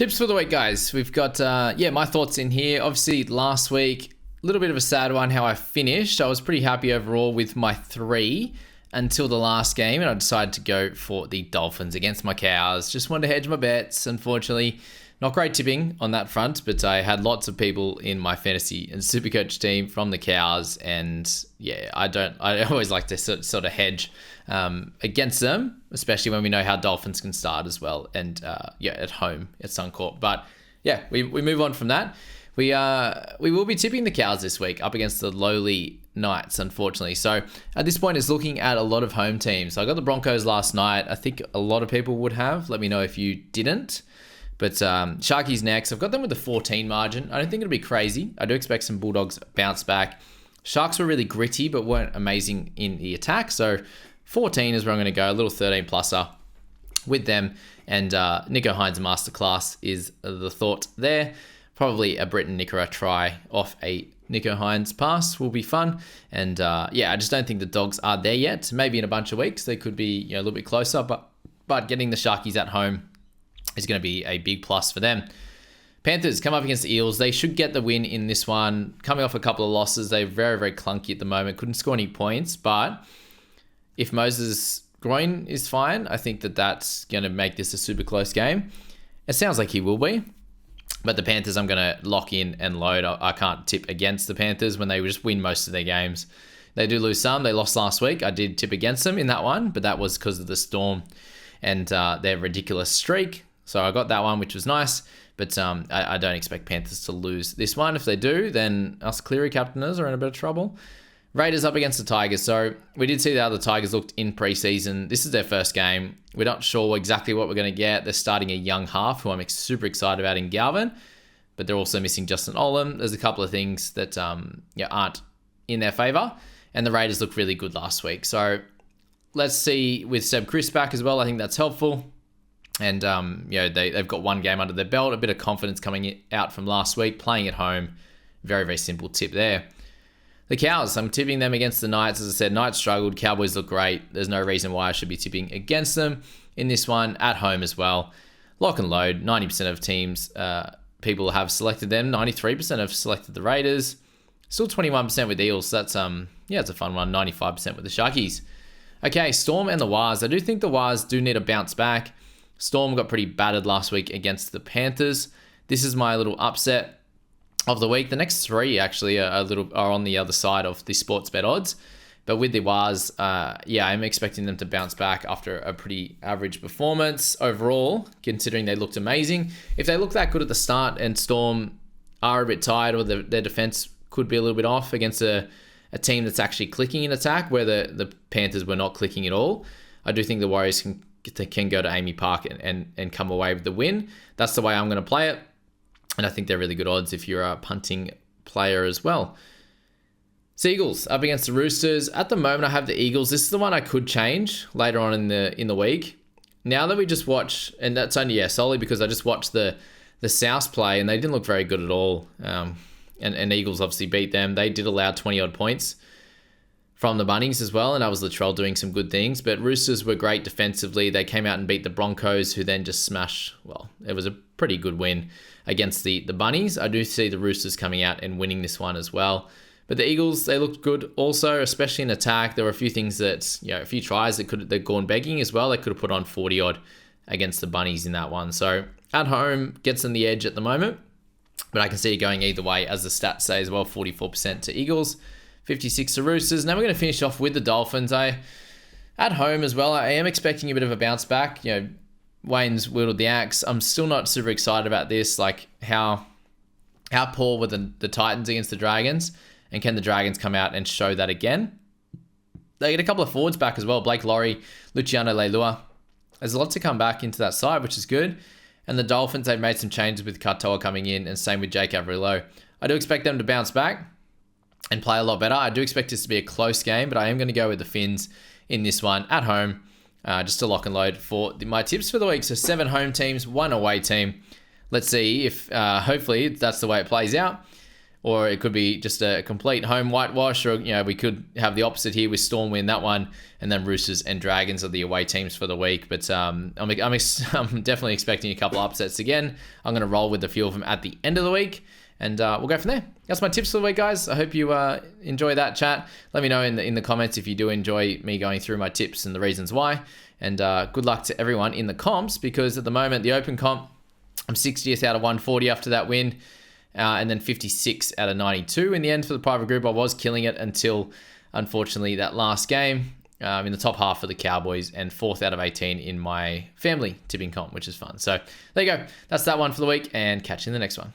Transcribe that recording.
Tips for the week, guys. We've got, my thoughts in here. Obviously, last week, a little bit of a sad one how I finished. I was pretty happy overall with my 3 until the last game, and I decided to go for the Dolphins against my Cows. Just wanted to hedge my bets. Unfortunately, not great tipping on that front, but I had lots of people in my fantasy and supercoach team from the Cows, and I always like to sort of hedge against them, especially when we know how Dolphins can start as well, and at home at Suncorp. But yeah, we move on from that. We will be tipping the Cows this week up against the lowly Knights, unfortunately. So at this point, it's looking at a lot of home teams. So I got the Broncos last night. I think a lot of people would have. Let me know if you didn't. But Sharkies next. I've got them with a 14 margin. I don't think it'll be crazy. I do expect some Bulldogs bounce back. Sharks were really gritty, but weren't amazing in the attack. So 14 is where I'm going to go. A little 13-pluser with them. And Nico Hines masterclass is the thought there. Probably a Britton Nickera try off a Nico Hines pass will be fun. And I just don't think the Dogs are there yet. Maybe in a bunch of weeks they could be a little bit closer. But getting the Sharkies at home is going to be a big plus for them. Panthers come up against the Eels. They should get the win in this one. Coming off a couple of losses, they're very, very clunky at the moment. Couldn't score any points. But if Moses' groin is fine, I think that's going to make this a super close game. It sounds like he will be. But the Panthers, I'm going to lock in and load. I can't tip against the Panthers when they just win most of their games. They do lose some. They lost last week. I did tip against them in that one, but that was because of the Storm and their ridiculous streak. So I got that one, which was nice. But I don't expect Panthers to lose this one. If they do, then us Cleary captainers are in a bit of trouble. Raiders up against the Tigers. So we did see how the Tigers looked in preseason. This is their first game. We're not sure exactly what we're going to get. They're starting a young half who I'm super excited about in Galvin, but they're also missing Justin Olam. There's a couple of things that aren't in their favour, and the Raiders look really good last week. So let's see with Seb Chris back as well. I think that's helpful. And they've got one game under their belt, a bit of confidence coming out from last week, playing at home. Very, very simple tip there. The Cows, I'm tipping them against the Knights. As I said, Knights struggled. Cowboys look great. There's no reason why I should be tipping against them in this one, at home as well. Lock and load. 90% of teams, people have selected them. 93% have selected the Raiders. Still 21% with Eels. So that's it's a fun one. 95% with the Sharkies. Okay, Storm and the Wars. I do think the Wars do need a bounce back. Storm got pretty battered last week against the Panthers. This is my little upset of the week. The next 3 actually are on the other side of the sports bet odds. But with the Wars, I'm expecting them to bounce back after a pretty average performance overall, considering they looked amazing. If they look that good at the start and Storm are a bit tired, or their defense could be a little bit off against a team that's actually clicking in attack, where the Panthers were not clicking at all, I do think the Warriors can go to Amy Park and come away with the win. That's the way I'm going to play it. And I think they're really good odds if you're a punting player as well. Seagulls up against the Roosters. At the moment, I have the Eagles. This is the one I could change later on in the week. Now that we just watch, and that's only solely because I just watched the South play and they didn't look very good at all. And Eagles obviously beat them. They did allow 20 odd points from the Bunnies as well, and that was Latrell doing some good things. But Roosters were great defensively. They came out and beat the Broncos, who then just smashed. Well, it was a pretty good win against the Bunnies. I do see the Roosters coming out and winning this one as well. But the Eagles, they looked good also, especially in attack. There were a few things that, a few tries they'd gone begging as well. They could have put on 40 odd against the Bunnies in that one. So at home, gets them the edge at the moment. But I can see it going either way, as the stats say as well. 44% to Eagles, 56 to Roosters. Now we're going to finish off with the Dolphins. At home as well, I am expecting a bit of a bounce back. Wayne's wielded the axe. I'm still not super excited about this. Like how poor were the Titans against the Dragons, and can the Dragons come out and show that again? They get a couple of forwards back as well. Blake Laurie, Luciano Leilua. There's a lot to come back into that side, which is good. And the Dolphins, they've made some changes with Katoa coming in, and same with Jake Averillo. I do expect them to bounce back and play a lot better. I do expect this to be a close game, but I am going to go with the Finns in this one at home. Just to lock and load for my tips for the week. So 7 home teams, 1 away team. Let's see if hopefully that's the way it plays out. or it could be just a complete home whitewash, or we could have the opposite here with Storm win that one, and then Roosters and Dragons are the away teams for the week. But I'm definitely expecting a couple upsets again. I'm going to roll with a few of them at the end of the week, and we'll go from there. That's my tips for the week, guys. I hope you enjoy that chat. Let me know in the comments if you do enjoy me going through my tips and the reasons why. And good luck to everyone in the comps, because at the moment, the open comp, I'm 60th out of 140 after that win, and then 56 out of 92. In the end, for the private group, I was killing it until, unfortunately, that last game. In the top half for the Cowboys, and 4th out of 18 in my family tipping comp, which is fun. So there you go. That's that one for the week, and catch you in the next one.